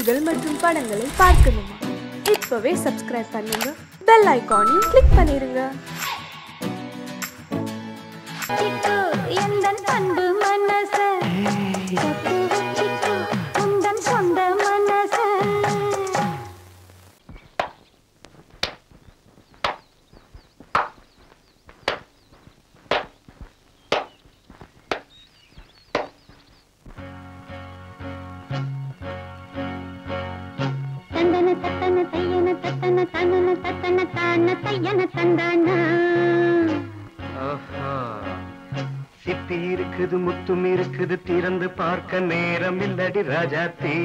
நிகழ்ச்சிகள் மற்றும் படங்களை பார்க்கணுமா? இப்பவே சப்ஸ்கிரைப் பண்ணுங்க, பெல் ஐகானையும் கிளிக் பண்ணிருங்க. சிப்பி இருக்குது, முத்தும் இருக்குது, திறந்து பார்க்க நேரம் இல்லடி ராஜாத்தி.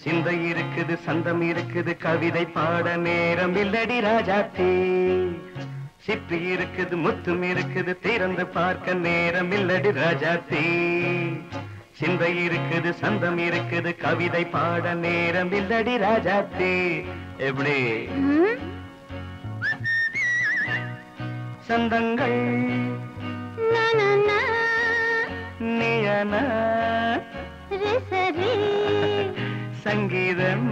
சிந்தை இருக்குது, சந்தம் இருக்குது, கவிதை பாட நேரம் இல்லடி ராஜாத்தி. சிப்பி இருக்குது, முத்தும் இருக்குது, திறந்து பார்க்க நேரம் இல்லடி ராஜாத்தி. சிந்தை இருக்குது, சந்தம் இருக்குது, கவிதை பாட நேரம் இல்லடி ராஜாத்தி. எப்படி சந்தங்கள் நீயன சங்கீதம்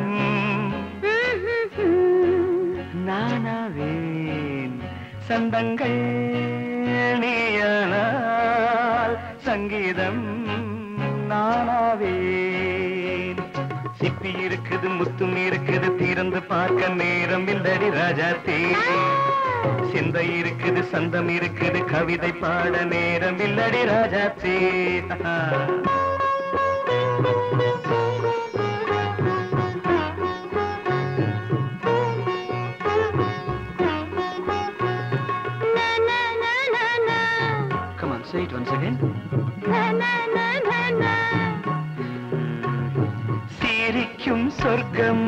நானாவேன். சந்தங்கள் நீயனால் சங்கீதம் நானாவேன். சிப்பி இருக்குது, முத்தும் இருக்குது, திறந்து பார்க்க நேரம் இல்லடி ராஜாத்தி. சிந்தை இருக்குது, சந்தம் இருக்குது, கவிதை பாட நேரம் இல்லடி Rajathi. Come on, say it once again. சிரிக்கும் சொர்க்கம்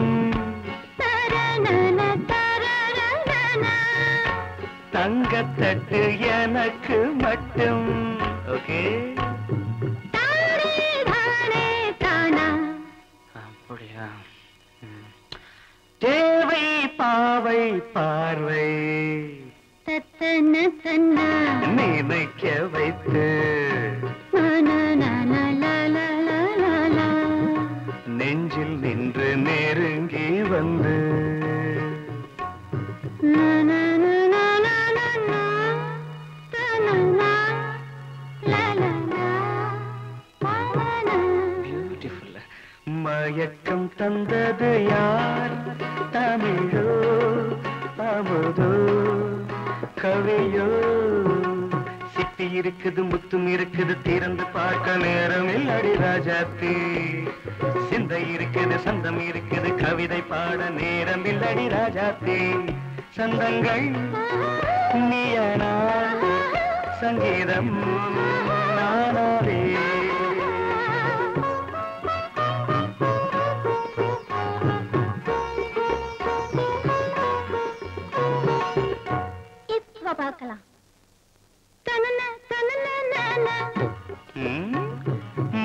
தங்கத்தட்டு எனக்கு மட்டும். ஓகே, அப்படியா? தேவை பாவை பார்வை நினைக்க வைத்து நெஞ்சில் நின்று நெருங்கி வந்து பியூட்டிஃபுல். மயக்கம் தந்தது யார்? தமிழோ அமுதோ கவியோ? சிப்பி இருக்குது, முத்தும் இருக்குது, திறந்து பார்க்க நேரம் இல்லடி ராஜாத்தி. சிந்தை இருக்குது, சந்தம் இருக்குது, கவிதை பாட நேரம் இல்லடி ராஜாத்தி. சந்தங்கள் நீயனா சங்கீதம் நானாவே. இப்ப பார்க்கலாம்.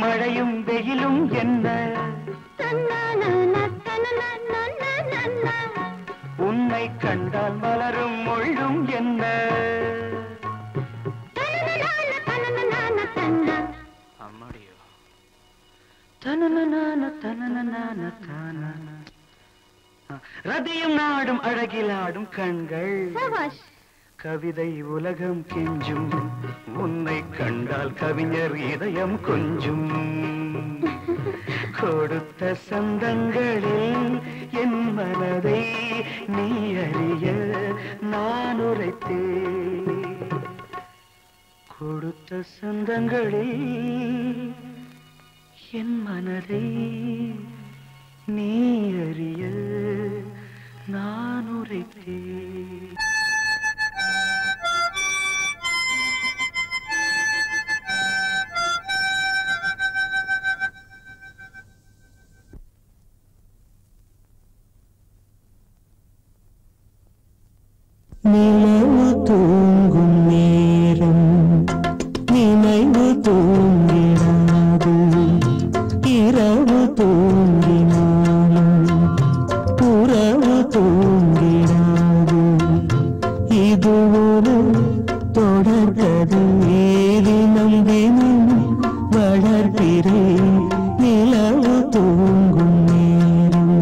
மழையும் வெயிலும் என்ன, உன்னை கண்டால் மலரும் முள்ளும் என்ன. அம்மாடியோ ரதியும் நாடும் அழகிலாடும் கண்கள், கவிதை உலகம் கெஞ்சும். உன்னை கண்டால் கவிஞர் இதயம் கொஞ்சும். கொடுத்த சந்தங்களில் என் மனதை நீ அறிய நான் உரைத்தேன். கொடுத்த சந்தங்களில் என் மனதை நீ அறிய நான் உரைத்தேன். நிலவு தூங்கும் நேரம் நினைவு தூங்கினாது. இரவு தூங்கினாலும் உறவு தூங்கினாது. தினம் வளர்க்கிறேன் நிலவு தூங்கும் நேரம்.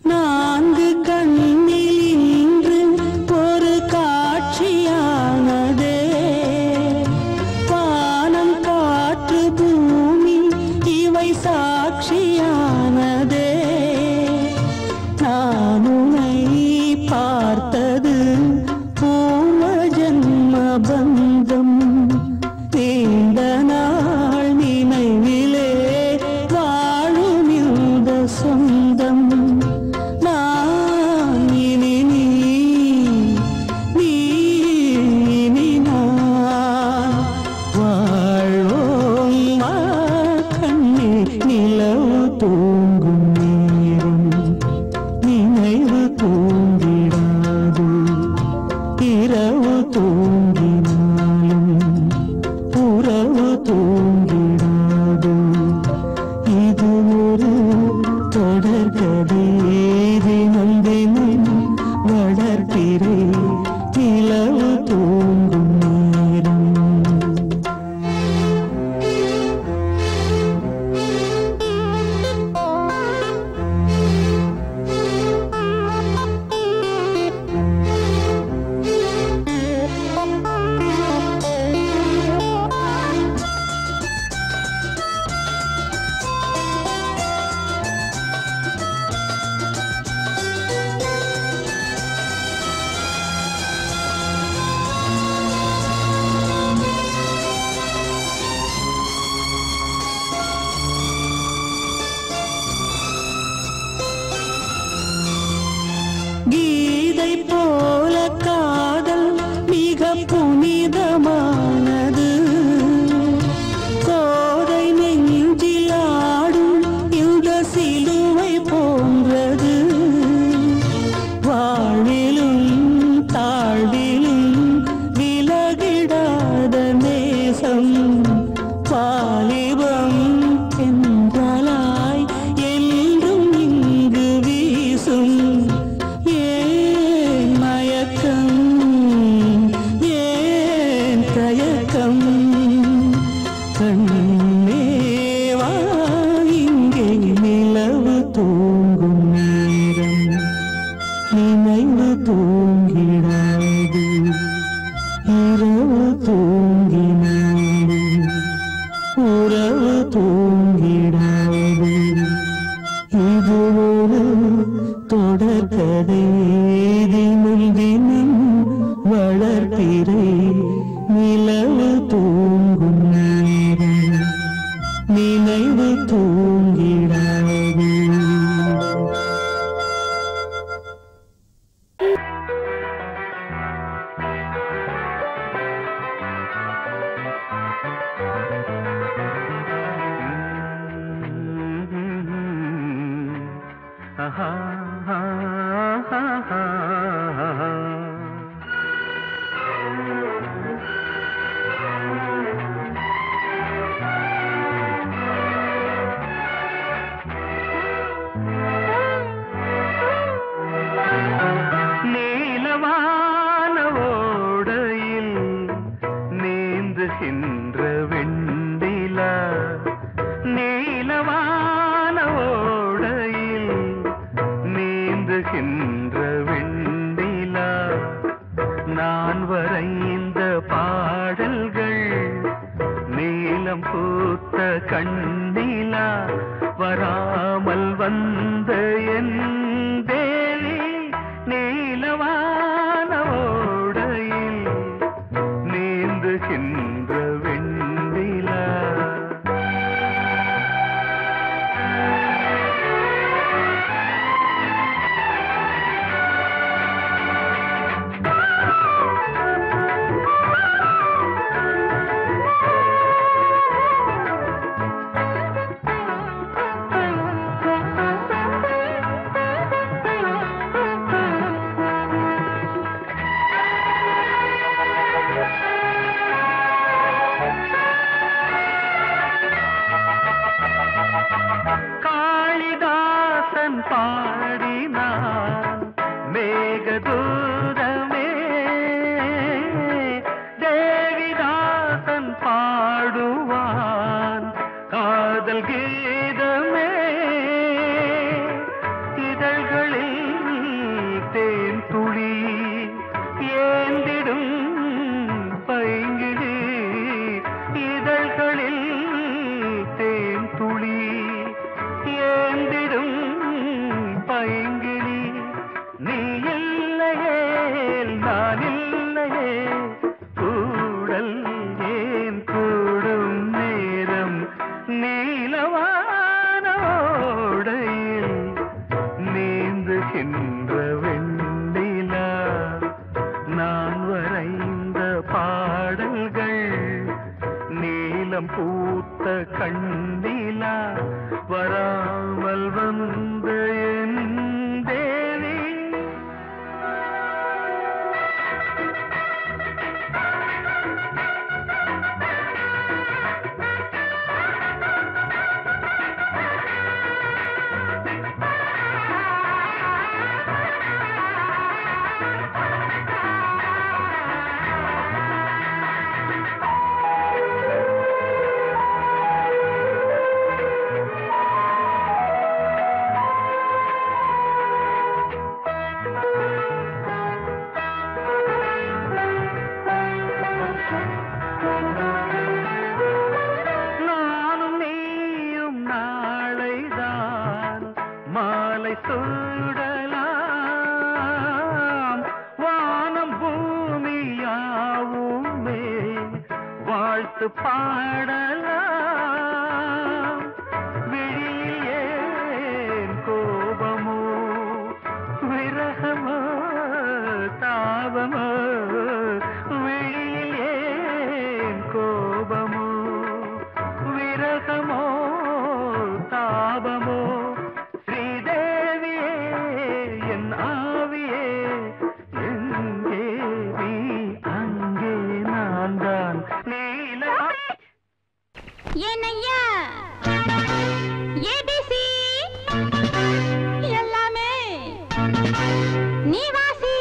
நான்கு கண்ணில் இன்று ஒரு காட்சியானதே, வானம் காற்று பூமி இவை சாட்சியானதே. நான் உன்னை பார்த்தது பூர்வ ஜன்ம பந்தம், நீண்ட நாள் நினைவிலே வாழும் இந்த சொந்தம். நான் இனி நீ இனி நான் வாழ்வோம் வா கண்ணே. நிலவு தூங்கும் நேரம் நினைவு தூங்கிடாது, இரவு தூங்கினாலும் உறவு தூங்கிடாது. இது ஒரு தொடர்கதை, தினம் தினம் வளர்க்கிறேன் நிலவு தூங்கும் நேரம். கீதை போல காதல் மிக புனிதமானது, கோதை நெஞ்சில் ஆடும் இந்த சிலுவை போன்றது. வாழ்விலும் தாழ்விலும் விலகிடாத நேசம், வாலிபம் என்றலாய் என்றும் இங்கு வீசும். ஏன் மயக்கம் ஏன் தயக்கம், கண்ணேவா இங்கே. நிலவு தூங்கும் நேரம் நினைவு தூங்கிடாது, இரவு தூங்கினாலும் உறவு தூங்கிடாது. இது ஒரு தொடர்கதை, தினம் தினம் வளர்க்கிறேன் நிலவு தூங்கும் நேரம் நினைவு தூங்கிடாது. நீலவான ஓடையில் நீந்துகின்ற வெண்டிலா, நீலவான ஓடையில் நீந்துகின்ற வெண்டிலா. நான் வரைந்த பாடல்கள் நீலம் பூத்த கண்ணிலா, வராமல் வந்த என் தேவி பாடினான் மேகதூதமே தேவிதாசன் பாடுவான் காதல் கீதமே இதழ்களில் தேன் துளி ஏந்திடும் பைங்கிழி இதழ்களில் தேன் துளி ஏந்திடும் பைங்கிழி நீ இல்லையே நான் இல்லையே கூடல் ஏன் கூடும் நேரம் நீலவானோடையில் நீந்துகின்ற வெண்ணிலா நான் வரைந்த பாடல்கள் நீலம் பூத்த கண்ணிலா வராமல் வந்த என் தேவி நானும் நீயும் நாளைதான் மாலை சூடலாம் வானம் பூமியாவுமே வாழ்த்து பாடலாம் விழியில் ஏன் கோபமோ விரகமோ தாபமோ விழியில் ஏன் கோபமோ விரகமோ தாபமோ ஸ்ரீதேவியே என் ஆவியே எங்கே நீ அங்கே நான் தான் நீல ஏனையா ஏபிசி எல்லாமே நீ வாசி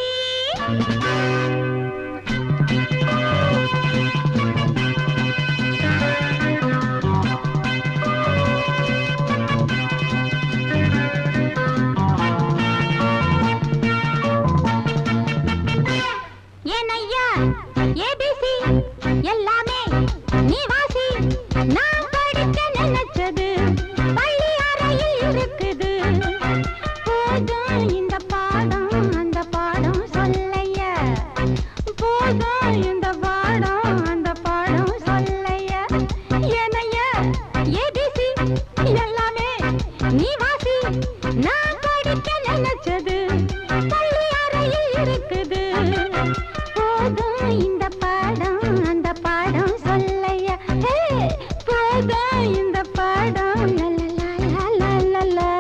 ஏனையா ஏபிசி எல்லாமே நீ வாசி நான் படிக்க நினைச்சது பள்ளி அறையில் இருக்குது போதும் இந்த பாடம் அந்த பாடம் சொல்லையா போதும் இந்த பாடம் அந்த பாடம் சொல்லையா ஏனையா ஏபிசி எல்லாமே நீ வாசி நான் படிக்க நினைச்சது பள்ளி அறையில் இருக்குது போதும் இந்த பாடம் அந்த பாடம் சொல்லையா போதும் இந்த பாடம் லலலலலலலா.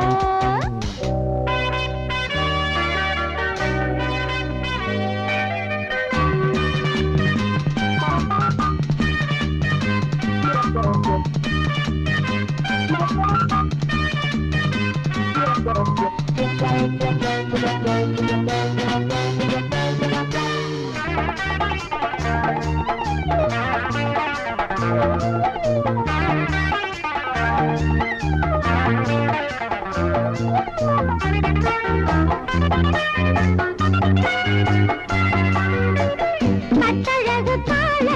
கட்டழகு கால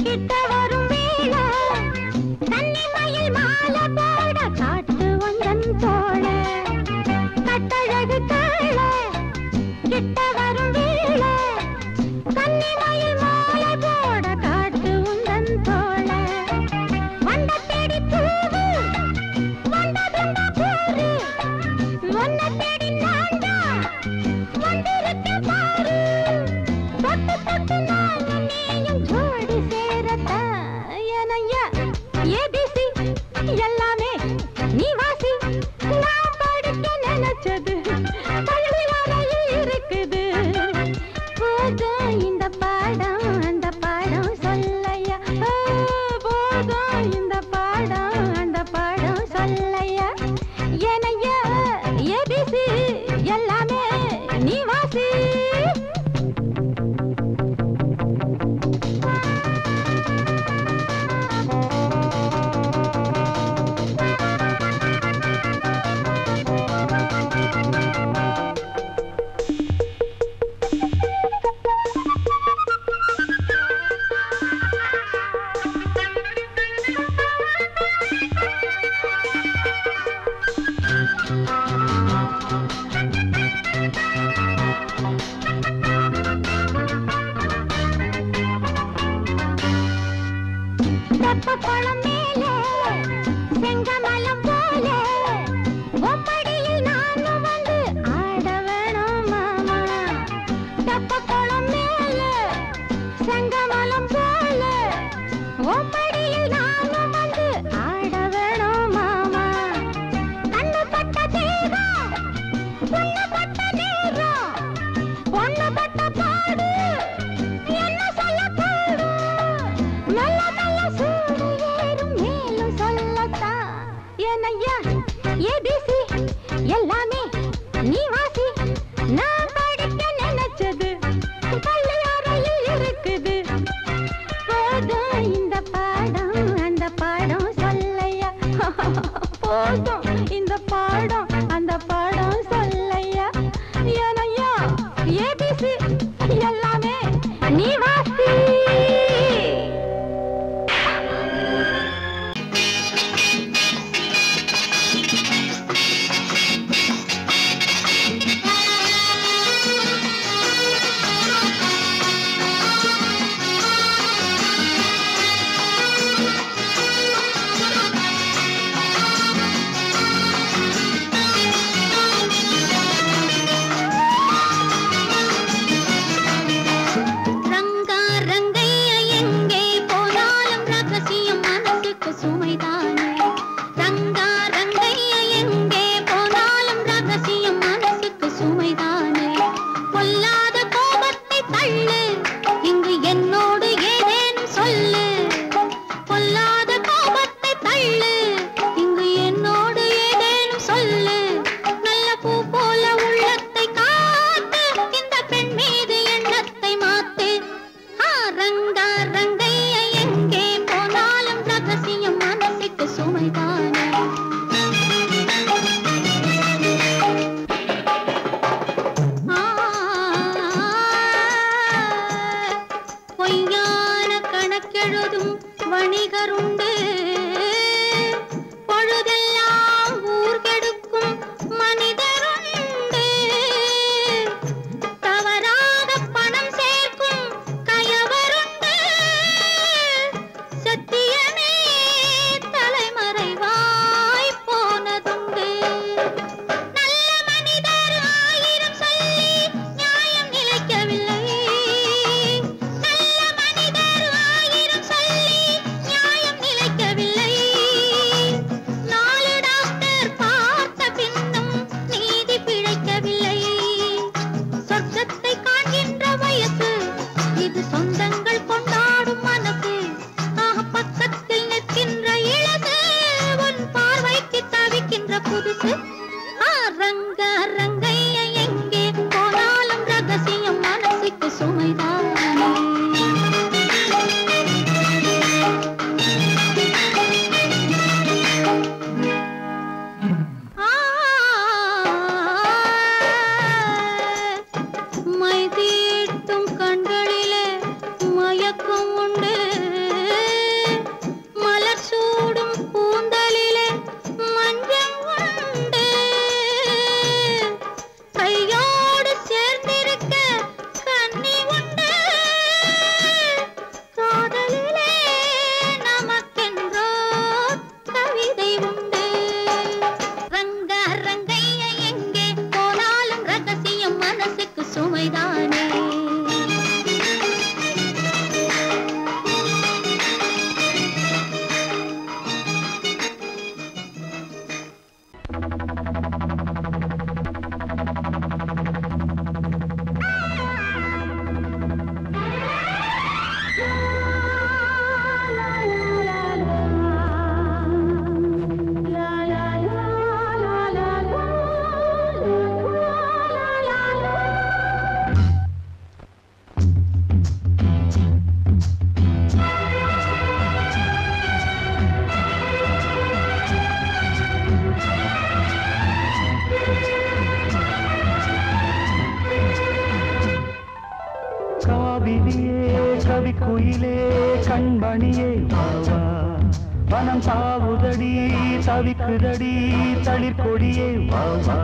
கிட்ட வரும் வேளை கன்னிமயில் மாலை போட காட்டு வந்தன் தோழ கட்டழகு கால கிட்ட வரும் வேளை கன்னிமயில் மாலை போட காட்டு வந்தன் தோழ வண்ட தேடி பூவு வந்ததுண்ட போரு ஒன்ன தேடி நான்டா வந்திருக்க பாரு தொட்டு தொட்டு நானும் நீயும் ஜோடி சேரத்தா ஏனையா ஏபிசி எல்லாமே நீ வாசி நான் படிக்க நினைச்சது பள்ளி வரையில் இருக்குது போதும் இந்த பாடம் அந்த பாடம் சொல்லையா போதும் இந்த பாடம் அந்த பாடம் சொல்லையா ஏனையா ஏபிசி எல்லாமே நீ வாசி. தெப்பக்குளம் மேலே செங்கமலம் போலே ஒப்படியில் நானும் வந்து ஆட வேணும் மாமா. தெப்பக்குளம் மேலே செங்கமலம் போலே ஒப்படியில் நானும் வந்து ஆட வேணும் மாமா. கண்ணு பட்ட தேகம் பொண்ணு பட்ட நேரம் பொண்ணு பட்ட பாடு என்ன சொல்ல பாடு மெல்ல மெல்ல சூடு ஏறும் மேலும் சொல்லத்தான். ஏனையா ஏபிசி எல்லாமே நீ வாசி. நான் படிக்க நினைச்சது பள்ளியறையில் இருக்குது. போதும் இந்த பாடம் அந்த பாடம் சொல்லையா. போதும் இந்த பாடம் அந்த பாடம் சொல்லையா. ஏனையா ஏபிசி எல்லாமே நீ வாசி. வணிகருண்டு பொழுதெல்லாம் ஊர் கெடுக்கும் மனிதருண்டு. தவறாக பணம் சேர்க்கும் கயவருண்டு. சத்தியமே தலைமறைவாய் போனதுண்டு. நல்ல மனிதர் ஆயிரம் சொல்லி நியாயம் நிலைக்கவில்லை. சொந்தங்கள் கொண்டாடும் மனசு பக்கத்தில் நிற்கின்ற இழகு உன் பார்வைக்கு தவிக்கின்ற புதுசு. ரங்க ரங்கைய எங்கே போனாலும் ரகசியம் மனசுக்கு சுமைதானே. மை தீட்டும் கண்களிலே மயக்கம் உண்டு. மலர் சூடும் கூந்தலிலே மஞ்சள் உண்டு. கையோடு சேர்ந்திருக்க கண்ணி உண்டு. கவிக்குயிலே கண்மணியே வாவா வனம் தாவுதடி தவிக்குதடி தளிர் கொடியே வாவா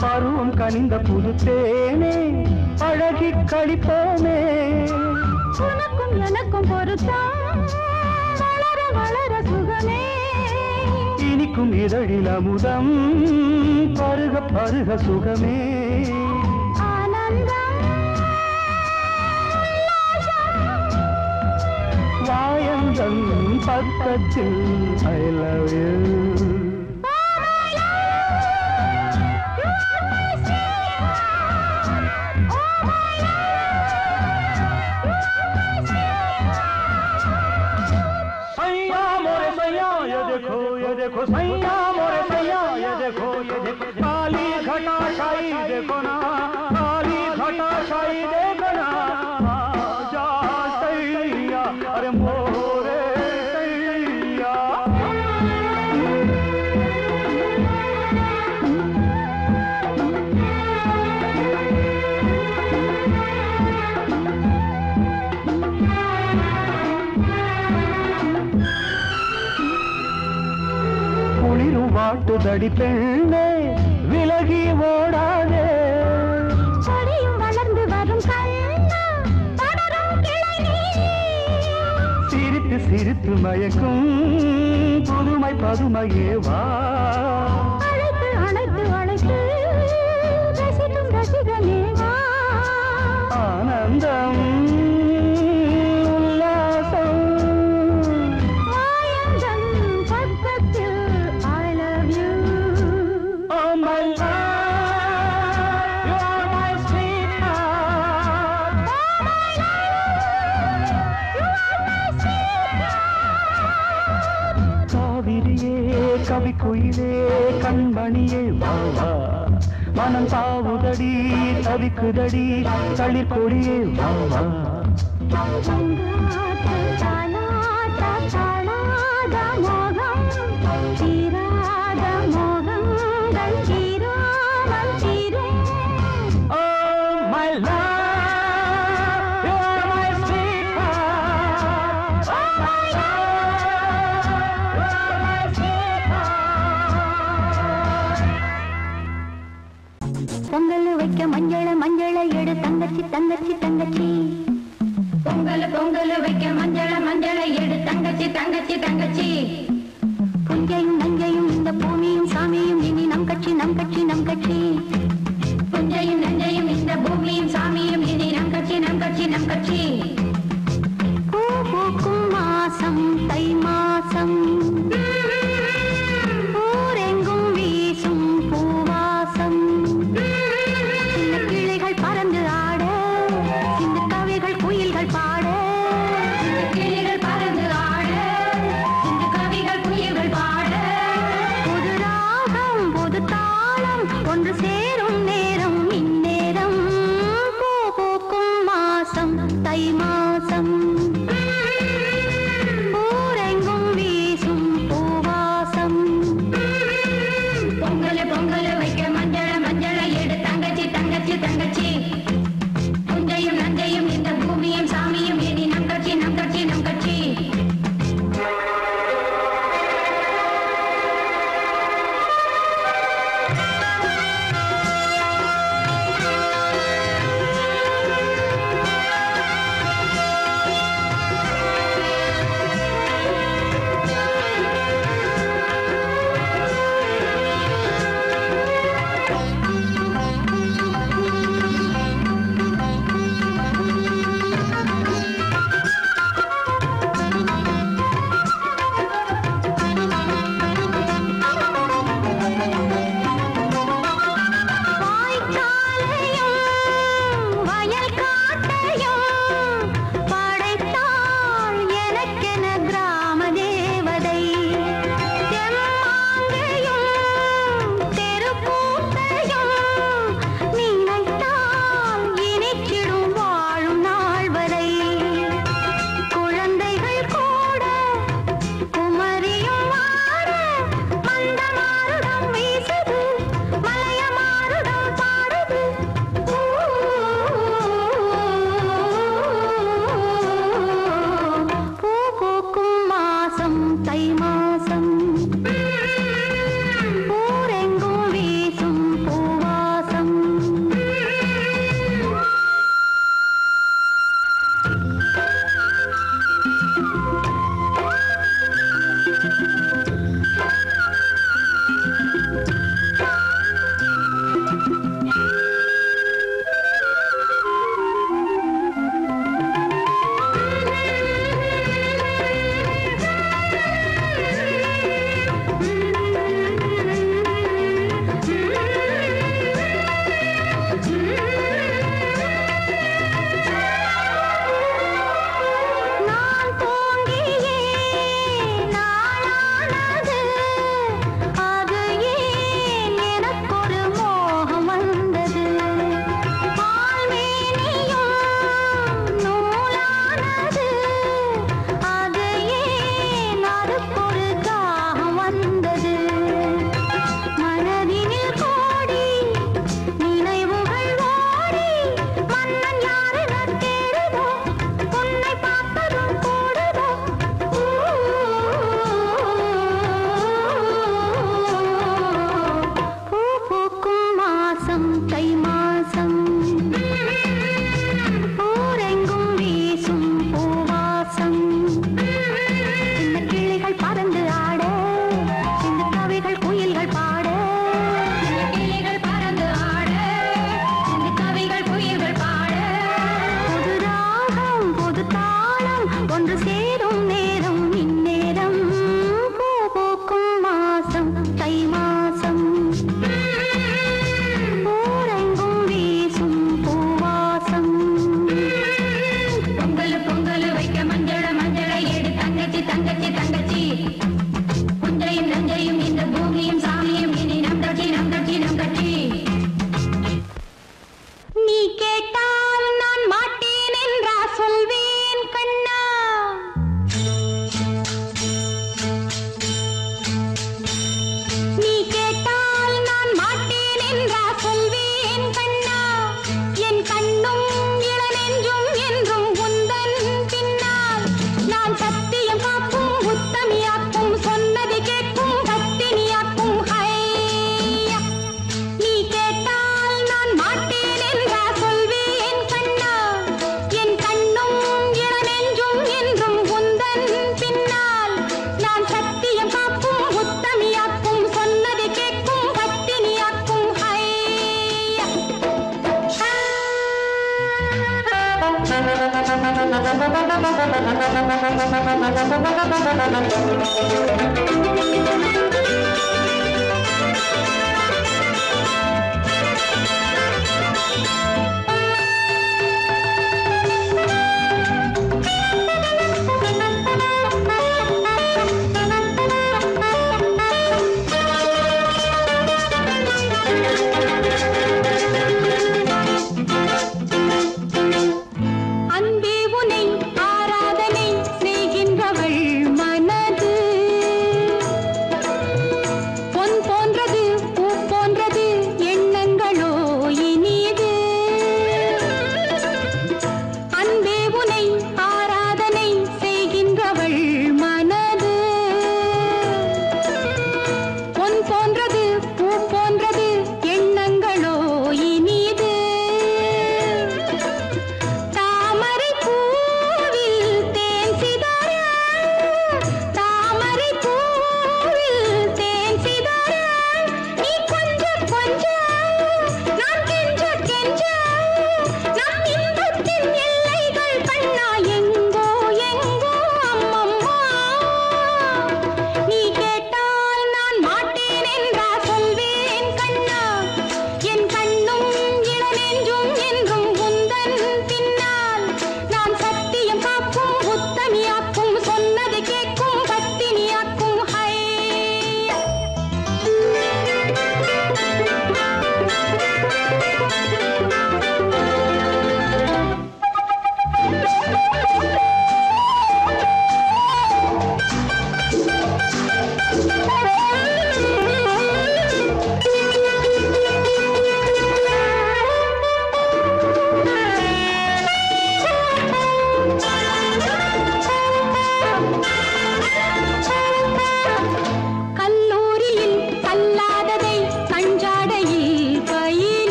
பருவம் கனிந்த புது தேனே அழகி கழிப்போமே உனக்கும் எனக்கும் பொருத்தம் வளர வளர சுகமே இனிக்கும் இதழில் அமுதம் பருக பருக சுகமே ஆனந்தம் வாயந்தன் பக்கத்தில் I love you देखो सैया मोरे सैया ये देखो काली घटा शाही देखो ना काली घटा शाही देखो ना जा सैया अरे मोरे सैया வாட்டுதடி பெண்ணே விலகி ஓடாதே கொடியும் வளர்ந்து வரும் கண்ணா படரும் கிளை நீ சிரித்து சிரித்து மயக்கும் புதுமை பதுமையே வா அழைத்து அழைத்து அழைத்து ரசிக்கும் ரசிகனே வா ஆனந்தம் கவிக்குயிலே கண்மணியே வாவா மனம் தாவுதடி தவிக்குதடி தளிர் கொடியே வாவா பொங்கல் வைக்க மஞ்சள மஞ்சள எடு தங்கச்சி தங்கச்சி தங்கச்சி பொங்கல் வைக்க மஞ்சள மஞ்சள எடு தங்கச்சி தங்கச்சி தங்கச்சி புஞ்சையும் நஞ்சையும் இந்த பூமியும் சாமியும் இனி நம் கட்சி நம் கட்சி நம் கட்சி புஞ்சையும் நஞ்சையும் இந்த பூமியும் சாமியும் இனி நம் கட்சி நம் கட்சி நம் கட்சி பூ பூக்கும் மாசம் தை மாசம் ஊரெங்கும் வீசும் பூவாசம் குயில்கள் பாட கிளிகள் பறந்து ஆட சிந்து கவிகள் குயில்கள் பாட புது ராகம் புது தாளம் ஒன்று சேரும் நேரம் இந்நேரம் பூ பூக்கும் மாசம் தை மாசம்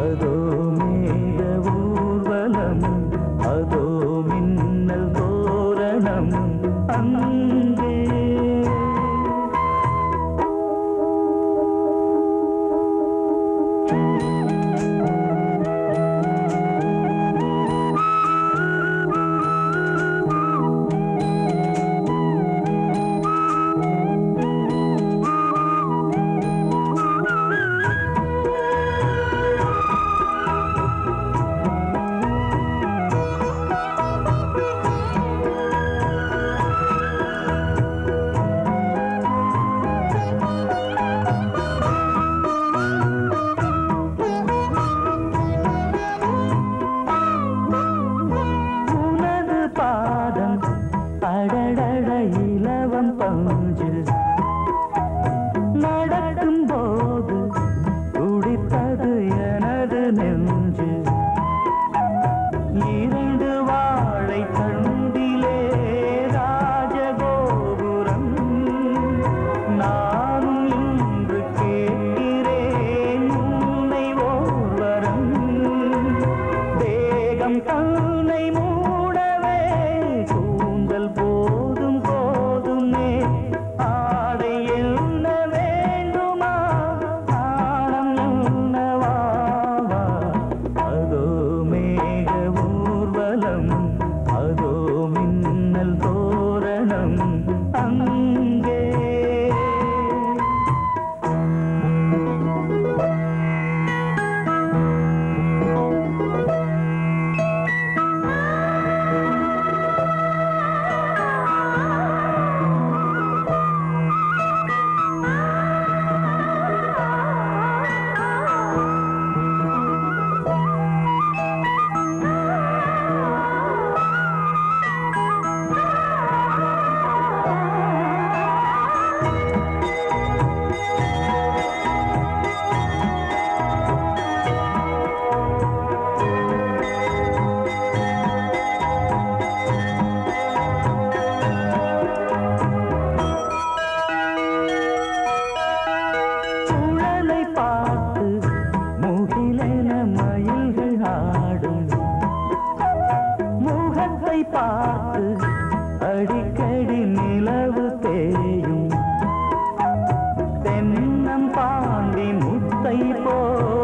அதோ போ